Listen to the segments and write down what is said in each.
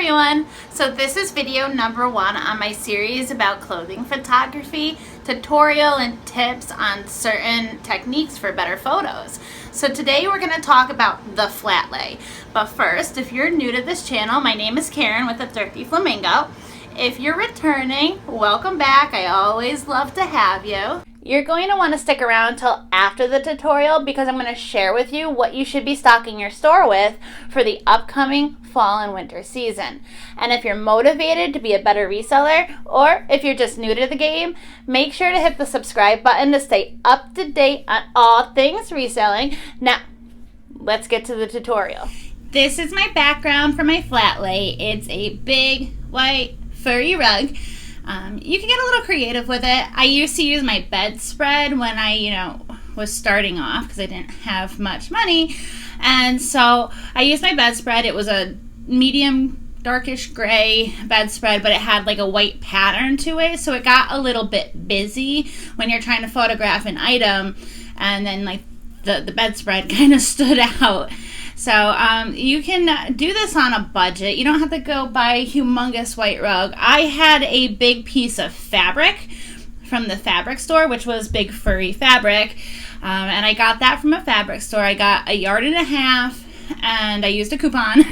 everyone! So this is video number 1 on my series about clothing photography, tutorial and tips on certain techniques for better photos. So today we're going to talk about the flat lay. But first, if you're new to this channel, my name is Karen with the Thrifty Flamingo. If you're returning, welcome back. I always love to have you. You're going to want to stick around until after the tutorial because I'm going to share with you what you should be stocking your store with for the upcoming fall and winter season. And if you're motivated to be a better reseller, or if you're just new to the game, make sure to hit the subscribe button to stay up to date on all things reselling. Now, let's get to the tutorial. This is my background for my flat lay. It's a big, white, furry rug. You can get a little creative with it. I used to use my bedspread when I, was starting off because I didn't have much money. And so I used my bedspread. It was a medium darkish gray bedspread, but it had like a white pattern to it. So it got a little bit busy when you're trying to photograph an item, and then like the bedspread kind of stood out. So you can do this on a budget. You don't have to go buy a humongous white rug. I had a big piece of fabric from the fabric store, which was big furry fabric. And I got that from a fabric store. I got 1.5 yards and I used a coupon.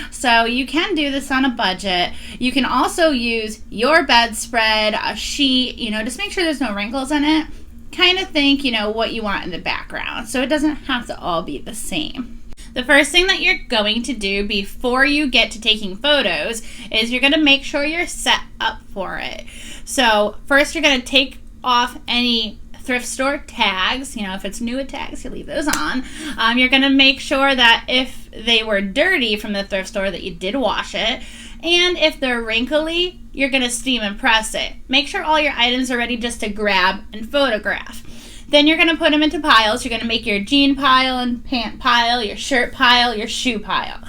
So you can do this on a budget. You can also use your bedspread, a sheet, just make sure there's no wrinkles in it. Kind of think, what you want in the background. So it doesn't have to all be the same. The first thing that you're going to do before you get to taking photos is you're going to make sure you're set up for it. So first you're going to take off any thrift store tags. If it's new tags, you leave those on. You're going to make sure that if they were dirty from the thrift store that you did wash it. And if they're wrinkly, you're going to steam and press it. Make sure all your items are ready just to grab and photograph. Then you're going to put them into piles. You're going to make your jean pile and pant pile, your shirt pile, your shoe pile.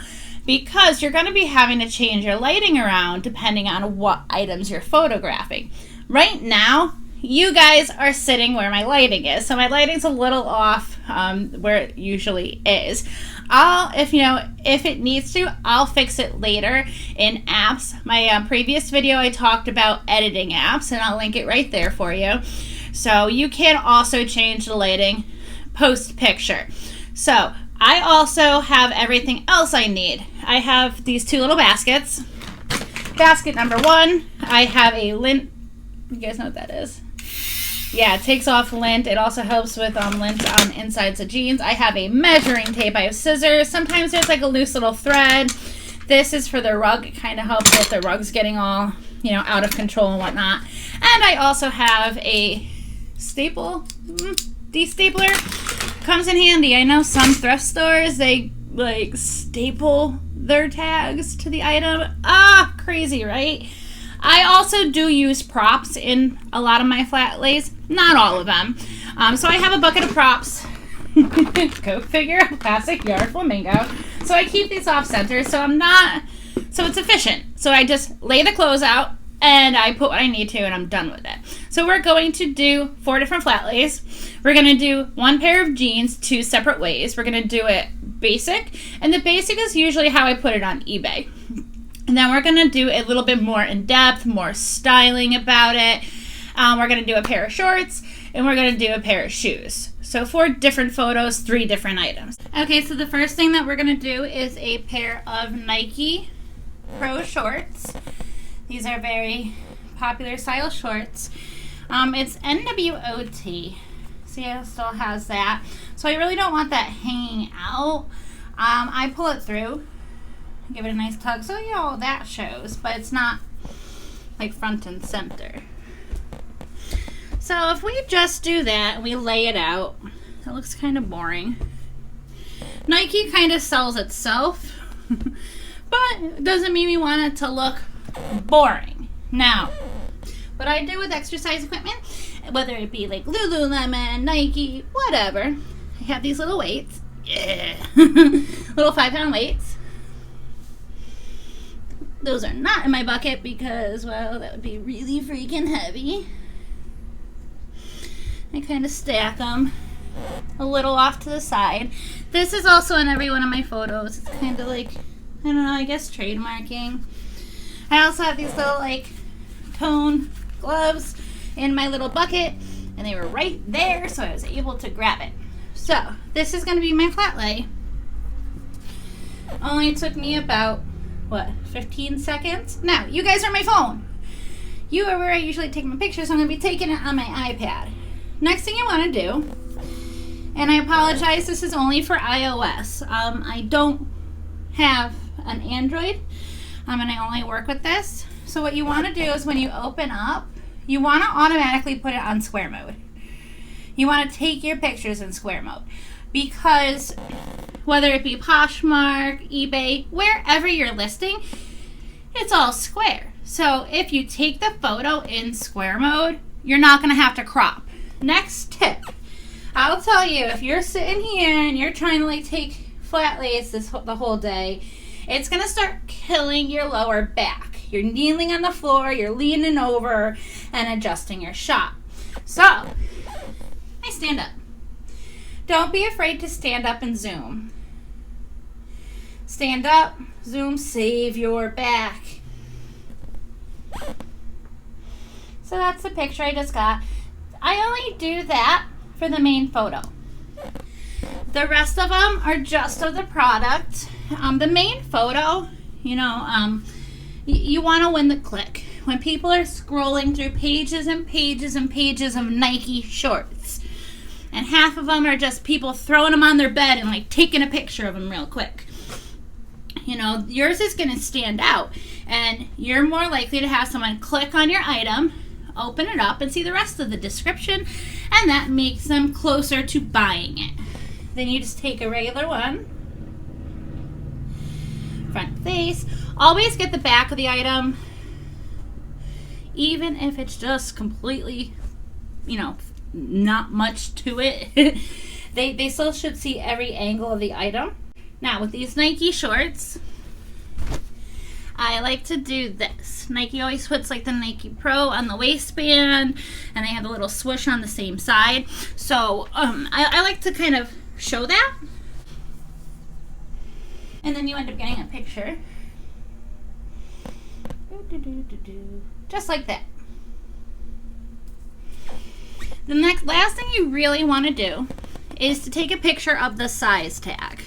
Because you're going to be having to change your lighting around depending on what items you're photographing. Right now, you guys are sitting where my lighting is. So my lighting's a little off where it usually is. If it needs to, I'll fix it later in apps. My previous video, I talked about editing apps, and I'll link it right there for you. So you can also change the lighting post-picture. So I also have everything else I need. I have these 2 little baskets. Basket number 1, I have a lint. You guys know what that is? Yeah, it takes off lint. It also helps with lint on insides of jeans. I have a measuring tape. I have scissors. Sometimes there's like a loose little thread. This is for the rug. It kind of helps with the rugs getting all, out of control and whatnot. And I also have a de-stapler. Comes in handy. I know some thrift stores, they like staple their tags to the item. Crazy, right? I also do use props in a lot of my flat lays, not all of them. So I have a bucket of props. Go figure, classic yard flamingo. So I keep these off center, so it's efficient. So I just lay the clothes out and I put what I need to and I'm done with it. So we're going to do 4 different flat lays. We're going to do 1 pair of jeans 2 separate ways. We're going to do it basic, and the basic is usually how I put it on eBay. And then we're going to do a little bit more in depth, more styling about it. We're going to do a pair of shorts, and we're going to do a pair of shoes. So 4 different photos, 3 different items. Okay, so the first thing that we're going to do is a pair of Nike Pro shorts. These are very popular style shorts. It's NWOT. See, it still has that. So I really don't want that hanging out. I pull it through. Give it a nice tug, so that shows, but it's not like front and center. So if we just do that and we lay it out, it looks kind of boring. Nike kind of sells itself, but it doesn't mean we want it to look boring. Now, what I do with exercise equipment, whether it be like Lululemon, Nike, whatever, I have these little weights. Yeah. Little 5-pound weights. Those are not in my bucket because, well, that would be really freaking heavy. I kind of stack them a little off to the side. This is also in every one of my photos. It's kind of like I don't know, I guess trademarking. I also have these little like cone gloves in my little bucket, and they were right there, so I was able to grab it. So this is going to be my flat lay. Only took me about, what, 15 seconds? Now, you guys are my phone. You are where I usually take my pictures, so I'm going to be taking it on my iPad. Next thing you want to do, and I apologize, this is only for iOS. I don't have an Android, and I only work with this. So what you want to do is when you open up, you want to automatically put it on square mode. You want to take your pictures in square mode, because whether it be Poshmark, eBay, wherever you're listing, it's all square. So if you take the photo in square mode, you're not going to have to crop. Next tip, I'll tell you, if you're sitting here and you're trying to like take flat lays the whole day, it's going to start killing your lower back. You're kneeling on the floor, you're leaning over and adjusting your shot. So, I stand up. Don't be afraid to stand up and zoom. Stand up, zoom, save your back. So that's the picture I just got. I only do that for the main photo. The rest of them are just of the product. The main photo, you know, you want to win the click. When people are scrolling through pages and pages and pages of Nike shorts, and half of them are just people throwing them on their bed and like taking a picture of them real quick. You know, yours is going to stand out, and you're more likely to have someone click on your item, open it up, and see the rest of the description, and that makes them closer to buying it. Then you just take a regular one, front face. Always get the back of the item, even if it's just completely, you know, not much to it. They still should see every angle of the item. Now with these Nike shorts, I like to do this. Nike always puts like the Nike Pro on the waistband, and they have a little swoosh on the same side. So I like to kind of show that. And then you end up getting a picture. Just like that. The last thing you really want to do is to take a picture of the size tag.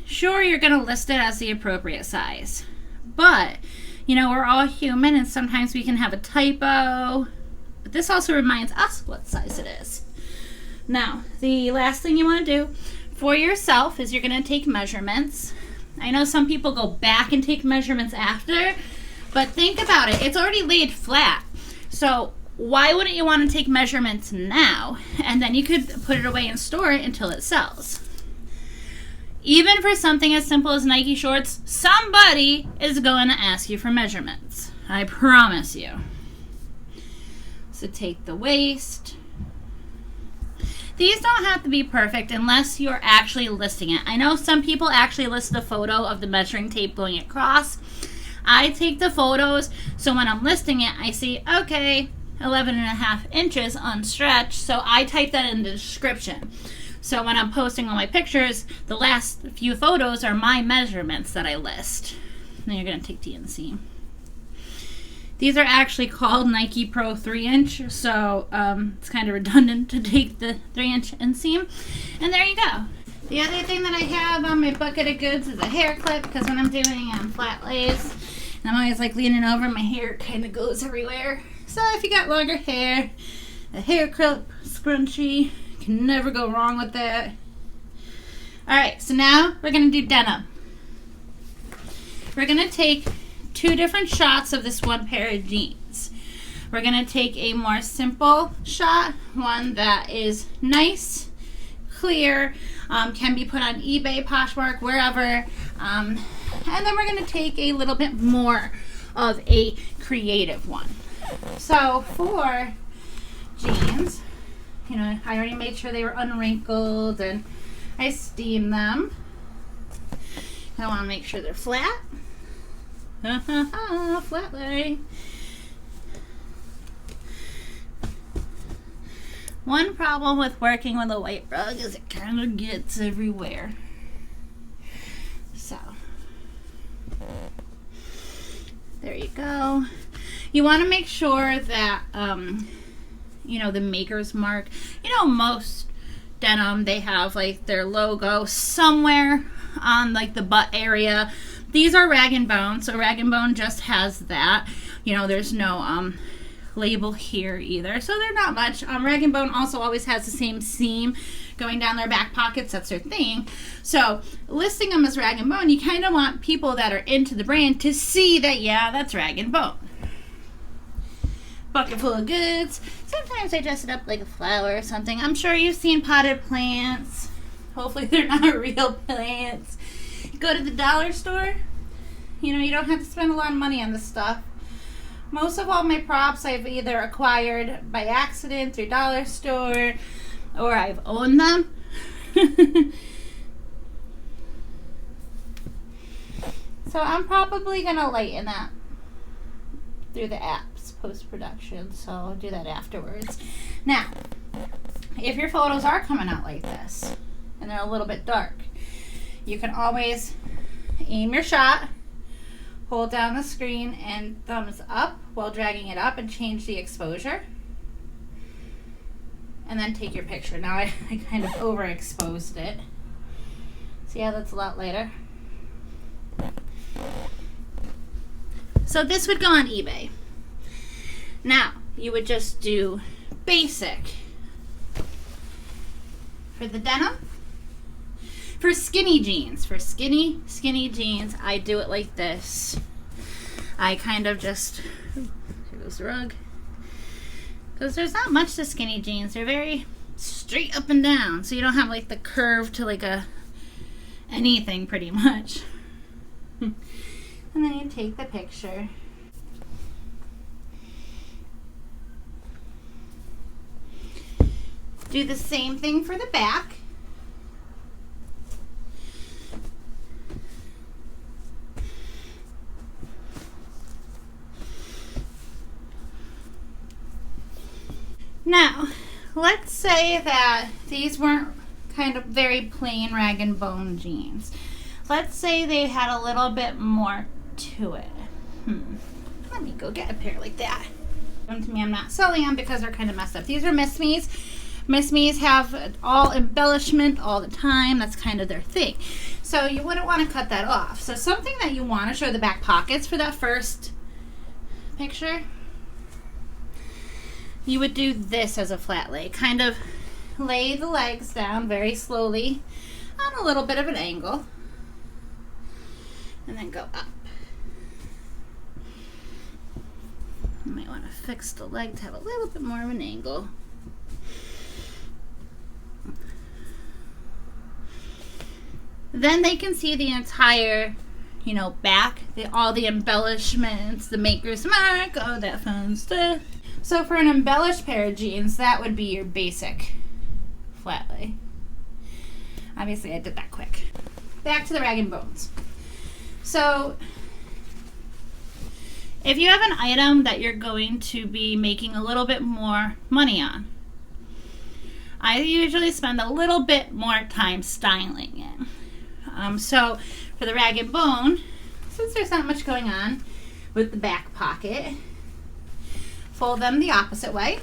Sure, you're going to list it as the appropriate size, but you know, we're all human and sometimes we can have a typo, but this also reminds us what size it is. Now, the last thing you want to do for yourself is you're going to take measurements. I know some people go back and take measurements after, but think about it. It's already laid flat. So why wouldn't you want to take measurements now? And then you could put it away and store it until it sells. Even for something as simple as Nike shorts, somebody is going to ask you for measurements. I promise you. So take the waist. These don't have to be perfect unless you're actually listing it. I know some people actually list the photo of the measuring tape going across. I take the photos, so when I'm listing it, I see, okay, 11.5 inches unstretched, so I type that in the description. So when I'm posting all my pictures, the last few photos are my measurements that I list. Then you're going to take the inseam. These are actually called Nike Pro 3-inch, so it's kind of redundant to take the 3-inch inseam. And there you go. The other thing that I have on my bucket of goods is a hair clip, because when I'm doing flat lays, and I'm always like leaning over, my hair kind of goes everywhere. So if you got longer hair, a hair clip, scrunchie, can never go wrong with that. Alright, so now we're going to do denim. We're going to take 2 different shots of this one pair of jeans. We're going to take a more simple shot, one that is nice, clear, can be put on eBay, Poshmark, wherever, and then we're going to take a little bit more of a creative one. So for jeans, you know, I already made sure they were unwrinkled and I steamed them. I want to make sure they're flat. Flat lay. One problem with working with a white rug is it kind of gets everywhere. There you go. You want to make sure that, you know, the maker's mark, you know, most denim, they have like their logo somewhere on like the butt area. These are Rag & Bone, so Rag & Bone just has that. You know, there's no label here either, so they're not much. Rag & Bone also always has the same seam going down their back pockets. That's their thing. So listing them as Rag & Bone, you kind of want people that are into the brand to see that, yeah, that's Rag & Bone. Bucket full of goods. Sometimes I dress it up like a flower or something. I'm sure you've seen potted plants. Hopefully they're not real plants. Go to the dollar store. You know, you don't have to spend a lot of money on this stuff. Most of all my props I've either acquired by accident through dollar store or I've owned them. So I'm probably going to lighten that through the apps post-production, so I'll do that afterwards. Now, if your photos are coming out like this and they're a little bit dark, you can always aim your shot, hold down the screen and thumbs up while dragging it up and change the exposure, and then take your picture. Now I kind of overexposed it. See how that's a lot lighter? So this would go on eBay. Now, you would just do basic. For the denim, for skinny jeans, skinny jeans, I do it like this. I kind of just, here goes the rug. Because there's not much to skinny jeans. They're very straight up and down. So you don't have like the curve to like anything pretty much. And then you take the picture. Do the same thing for the back. Now, let's say that these weren't kind of very plain Rag & Bone jeans. Let's say they had a little bit more to it. Let me go get a pair like that. To me, I'm not selling them because they're kind of messed up. These are Miss Me's. Miss Me's have all embellishment all the time. That's kind of their thing. So you wouldn't want to cut that off. So something that you want to show the back pockets for that first picture, you would do this as a flat lay. Kind of lay the legs down very slowly on a little bit of an angle. And then go up. You might want to fix the leg to have a little bit more of an angle. Then they can see the entire, you know, back, all the embellishments, the maker's mark, all that fun stuff. So for an embellished pair of jeans, that would be your basic flat lay. Obviously, I did that quick. Back to the Rag & Bones. So if you have an item that you're going to be making a little bit more money on, I usually spend a little bit more time styling it. So for the Rag & Bone, since there's not much going on with the back pocket, fold them the opposite way.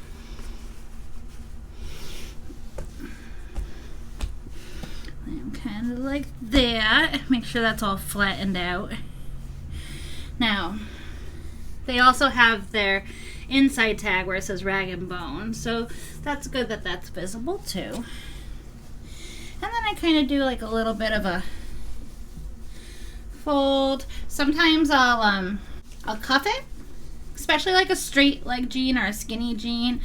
And kind of like that. Make sure that's all flattened out. Now, they also have their inside tag where it says Rag & Bone, so that's good that that's visible too. And then I kind of do like a little bit of a fold. Sometimes I'll cuff it, especially like a straight leg jean or a skinny jean.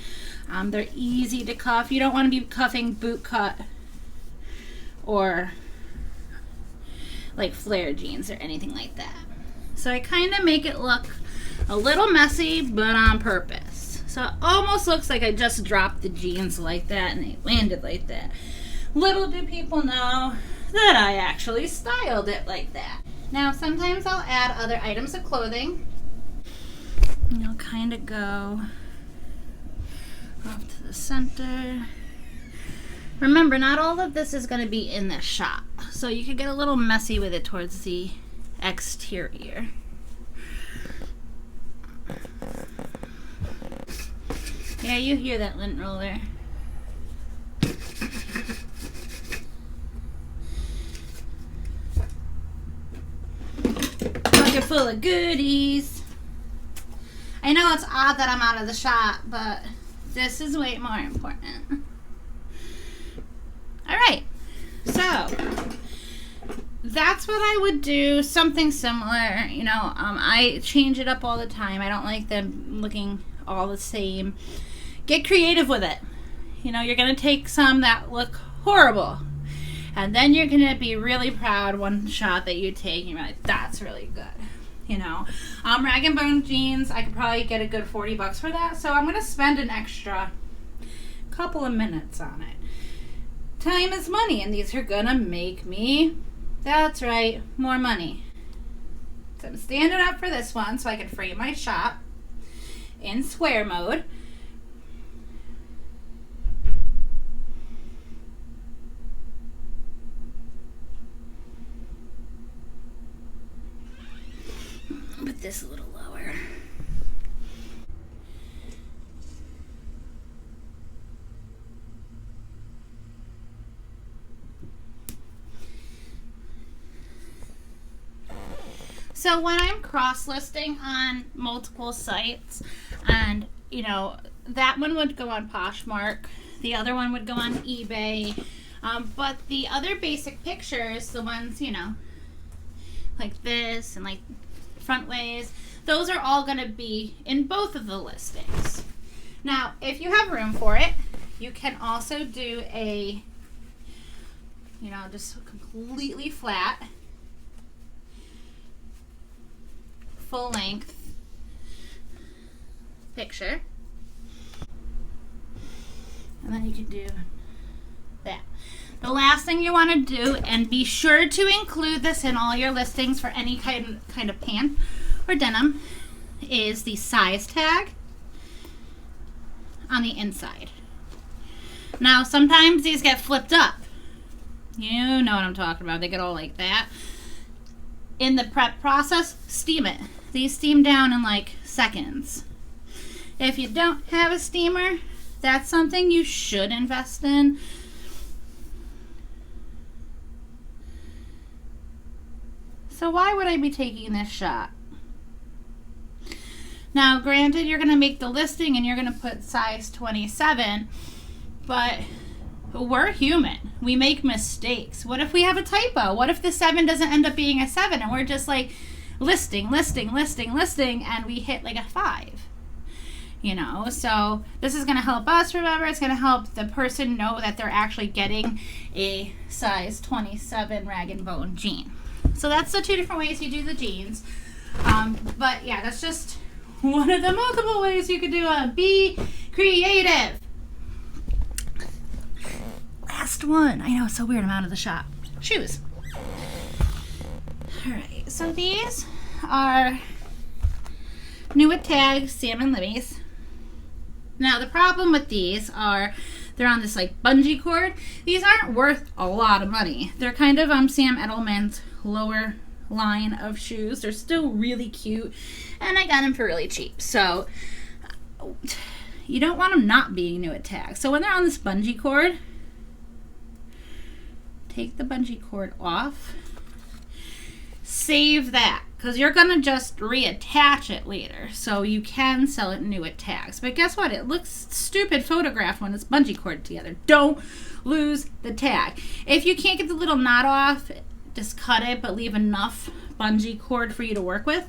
They're easy to cuff. You don't want to be cuffing boot cut or like flare jeans or anything like that. So I kind of make it look a little messy, but on purpose. So it almost looks like I just dropped the jeans like that and they landed like that. Little do people know that I actually styled it like that. Now sometimes I'll add other items of clothing. And I'll kind of go off to the center. Remember, not all of this is going to be in this shot, so you could get a little messy with it towards the exterior. Yeah, you hear that lint roller. Bucket full of goodies. I know it's odd that I'm out of the shop, but this is way more important. Alright, so that's what I would do, something similar. You know, I change it up all the time. I don't like them looking all the same. Get creative with it. You know, you're going to take some that look horrible, and then you're going to be really proud one shot that you take and you're like, that's really good. You know, rag and bone jeans, I could probably get a good $40 for that, so I'm going to spend an extra couple of minutes on it. Time is money, and these are going to make me, that's right, more money. So I'm standing up for this one so I can frame my shop in square mode. Put this a little lower. So when I'm cross-listing on multiple sites, and you know, that one would go on Poshmark, the other one would go on eBay, but the other basic pictures, the ones, you know, like this and like front ways, those are all going to be in both of the listings. Now, if you have room for it, you can also do a, you know, just completely flat, full length picture. And then you can do that. The last thing you want to do, and be sure to include this in all your listings for any kind of pant or denim, is the size tag on the inside. Now, sometimes these get flipped up. You know what I'm talking about. They get all like that. In the prep process, steam it. These steam down in like seconds. If you don't have a steamer, that's something you should invest in. So why would I be taking this shot? Now, granted, you're going to make the listing and you're going to put size 27, but we're human. We make mistakes. What if we have a typo? What if the 7 doesn't end up being a 7 and we're just like listing, and we hit like a 5? You know, so this is going to help us remember. It's going to help the person know that they're actually getting a size 27 rag and bone jean. So that's the two different ways you do the jeans. But yeah, that's just one of the multiple ways you could do it. Be creative. Last one. I know, it's so weird. I'm out of the shop. Shoes. Alright, so these are new with tags, Salmon Libby's. Now, the problem with these are they're on this like bungee cord. These aren't worth a lot of money. They're kind of Sam Edelman's lower line of shoes. They're still really cute, and I got them for really cheap. So you don't want them not being new at tags. So when they're on this bungee cord, take the bungee cord off. Save that, because you're going to just reattach it later. So you can sell it new at tags. But guess what? It looks stupid photographed when it's bungee cord together. Don't lose the tag. If you can't get the little knot off, just cut it, but leave enough bungee cord for you to work with.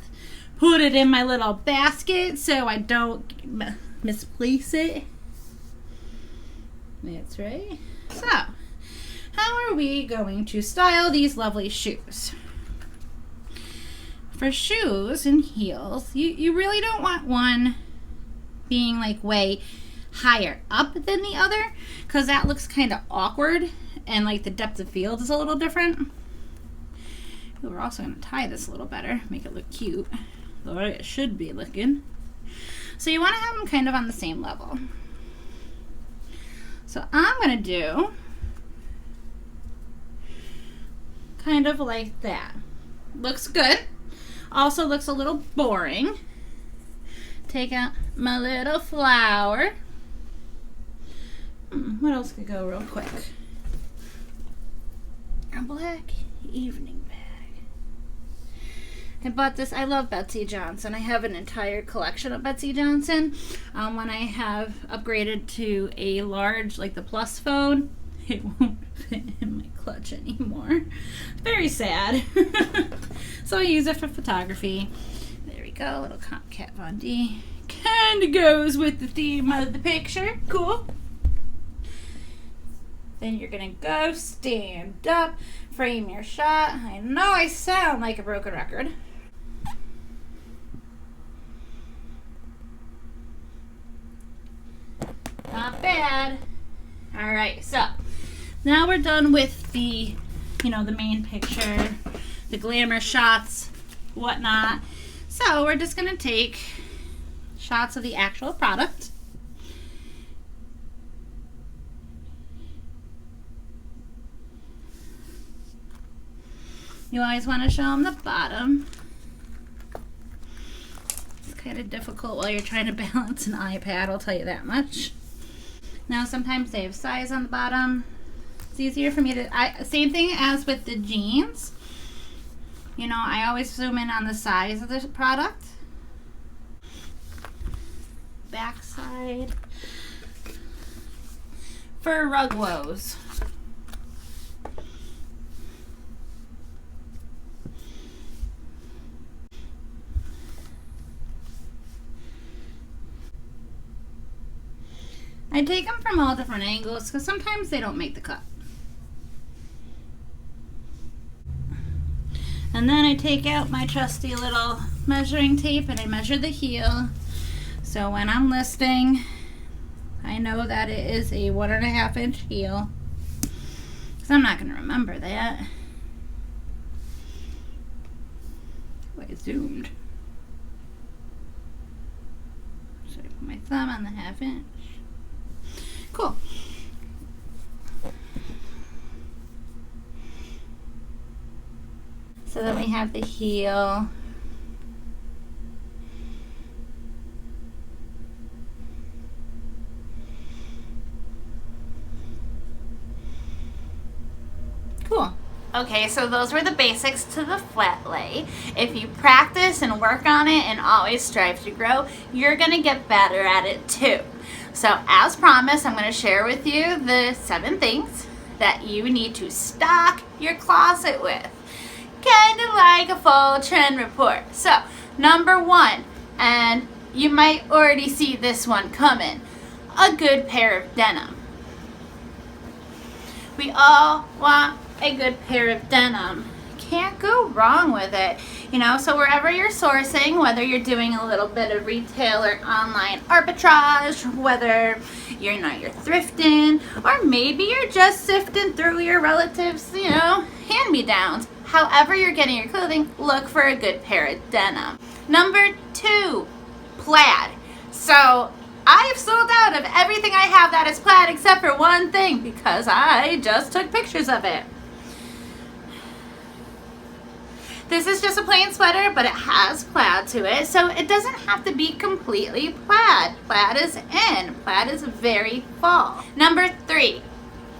Put it in my little basket so I don't misplace it. That's right. So, how are we going to style these lovely shoes? For shoes and heels, you really don't want one being like way higher up than the other, because that looks kind of awkward, and like the depth of field is a little different. We're also going to tie this a little better, make it look cute, the way it should be looking. So you want to have them kind of on the same level. So I'm going to do kind of like that. Looks good. Also looks a little boring. Take out my little flower. What else could go real quick? A black evening bag. I bought this. I love Betsy Johnson. I have an entire collection of Betsy Johnson. When I have upgraded to a large, like the Plus phone, it won't fit in my clutch anymore. Very sad. So I use it for photography. There we go. Little Kat Von D. Kind of goes with the theme of the picture. Cool. Then you're going to go stand up, frame your shot. I know I sound like a broken record. Not bad. All right, so now we're done with the, the main picture, the glamour shots, whatnot. So we're just going to take shots of the actual product. You always want to show them the bottom. It's kind of difficult while you're trying to balance an iPad, I'll tell you that much. Now sometimes they have size on the bottom. It's easier for me to, same thing as with the jeans. I always zoom in on the size of the product. Backside. For rug woes. I take them from all different angles because sometimes they don't make the cut. And then I take out my trusty little measuring tape and I measure the heel. So when I'm listing, I know that it is a 1.5 inch heel. Because I'm not going to remember that. Oh, I zoomed. So I put my thumb on the 1/2 inch. Cool. So then we have the heel. Cool. Okay, so those were the basics to the flat lay. If you practice and work on it and always strive to grow, you're going to get better at it too. So as promised, I'm going to share with you the 7 things that you need to stock your closet with. Kind of like a fall trend report. So number 1, and you might already see this one coming, a good pair of denim. We all want a good pair of denim. Can't go wrong with it. So wherever you're sourcing, whether you're doing a little bit of retail or online arbitrage, whether you're thrifting, or maybe you're just sifting through your relatives, hand-me-downs. However you're getting your clothing, look for a good pair of denim. Number 2, plaid. So I've sold out of everything I have that is plaid except for one thing because I just took pictures of it. This is just a plain sweater, but it has plaid to it, so it doesn't have to be completely plaid. Plaid is in. Plaid is very fall. Number 3,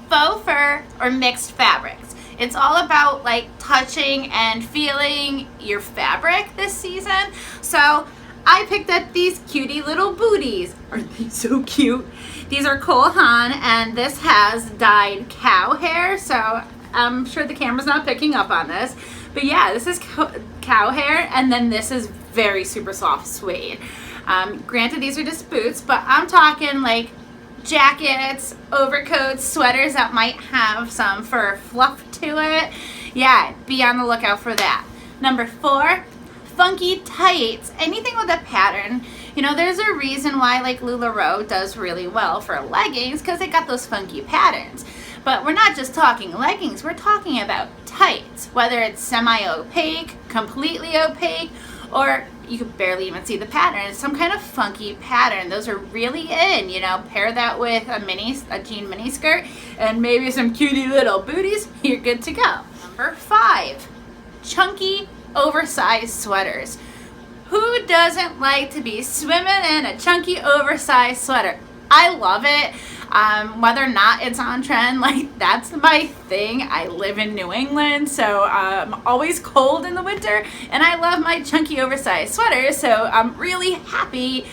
faux fur or mixed fabrics. It's all about touching and feeling your fabric this season. So I picked up these cutie little booties. Aren't they so cute? These are Cole Haan, and this has dyed cow hair, so I'm sure the camera's not picking up on this. But yeah, this is cow hair, and then this is very super soft suede. Granted, these are just boots, but I'm talking jackets, overcoats, sweaters that might have some fur fluff to it. Yeah, be on the lookout for that. Number 4, funky tights. Anything with a pattern. There's a reason why LuLaRoe does really well for leggings because they got those funky patterns. But we're not just talking leggings, we're talking about tights, whether it's semi-opaque, completely opaque, or you can barely even see the pattern. It's some kind of funky pattern. Those are really in, pair that with a jean mini skirt and maybe some cutie little booties, you're good to go. Number 5, chunky oversized sweaters. Who doesn't like to be swimming in a chunky oversized sweater? I love it. Whether or not it's on trend, like that's my thing. I live in New England, so I'm always cold in the winter, and I love my chunky oversized sweaters, so I'm really happy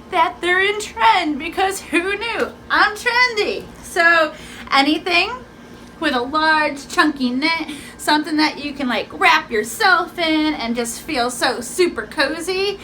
that they're in trend, because who knew? I'm trendy. So anything with a large chunky knit, something that you can like wrap yourself in and just feel so super cozy,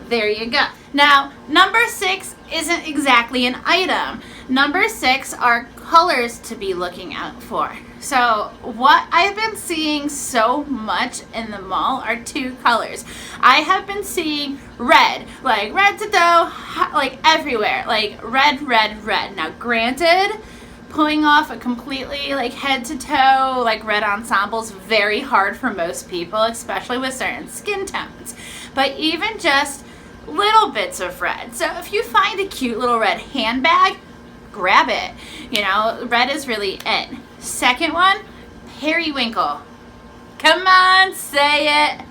there you go. Now, number 6 isn't exactly an item. Number 6 are colors to be looking out for. So what I've been seeing so much in the mall are 2 colors. I have been seeing red, like red to dough, like everywhere, like red, red, red. Now granted, pulling off a completely like head to toe like red ensemble is very hard for most people, especially with certain skin tones. But even just little bits of red. So if you find a cute little red handbag, grab it. You know, red is really in. Second one, periwinkle. Come on, say it.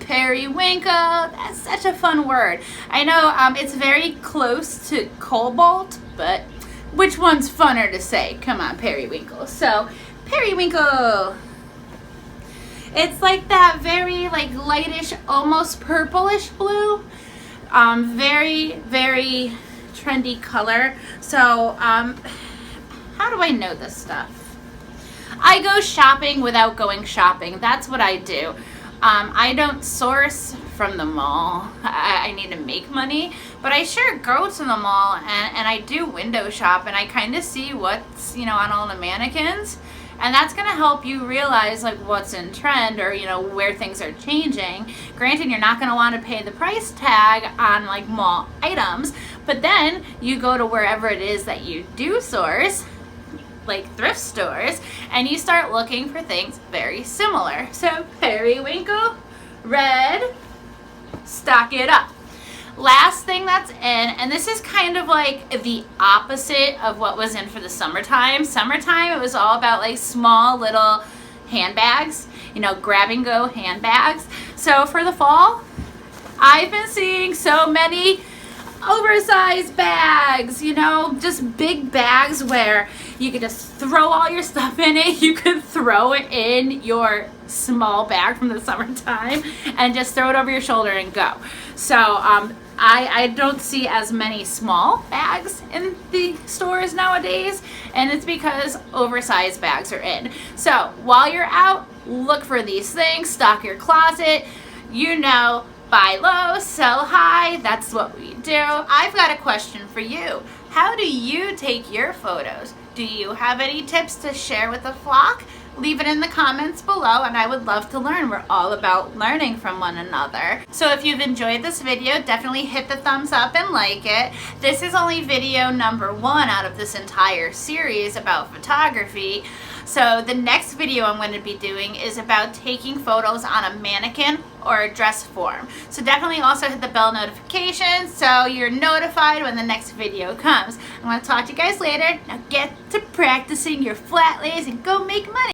Periwinkle. That's such a fun word. I know it's very close to cobalt, but which one's funner to say? Come on, periwinkle. So, periwinkle. It's like that very like lightish, almost purplish blue. Very, very trendy color. So, how do I know this stuff? I go shopping without going shopping. That's what I do. I don't source from the mall. I need to make money, but I sure go to the mall and I do window shop, and I kind of see what's, you know, on all the mannequins, and that's going to help you realize like what's in trend, or, you know, where things are changing. Granted, you're not going to want to pay the price tag on like mall items, but then you go to wherever it is that you do source, like thrift stores, and you start looking for things very similar. So periwinkle, red, stock it up. Last thing that's in, and this is kind of like the opposite of what was in for the summertime. Summertime, it was all about like small little handbags, you know, grab and go handbags. So for the fall, I've been seeing so many oversized bags, you know, just big bags where you could just throw all your stuff in it. You could throw it in your small bag from the summertime and just throw it over your shoulder and go. So I don't see as many small bags in the stores nowadays, and it's because oversized bags are in. So while you're out, look for these things, stock your closet, you know. Buy low, sell high, that's what we do. I've got a question for you. How do you take your photos? Do you have any tips to share with the flock? Leave it in the comments below, and I would love to learn. We're all about learning from one another. So if you've enjoyed this video, definitely hit the thumbs up and like it. This is only video number 1 out of this entire series about photography. So the next video I'm going to be doing is about taking photos on a mannequin or a dress form. So definitely also hit the bell notification so you're notified when the next video comes. I'm going to talk to you guys later. Now get to practicing your flat lays and go make money.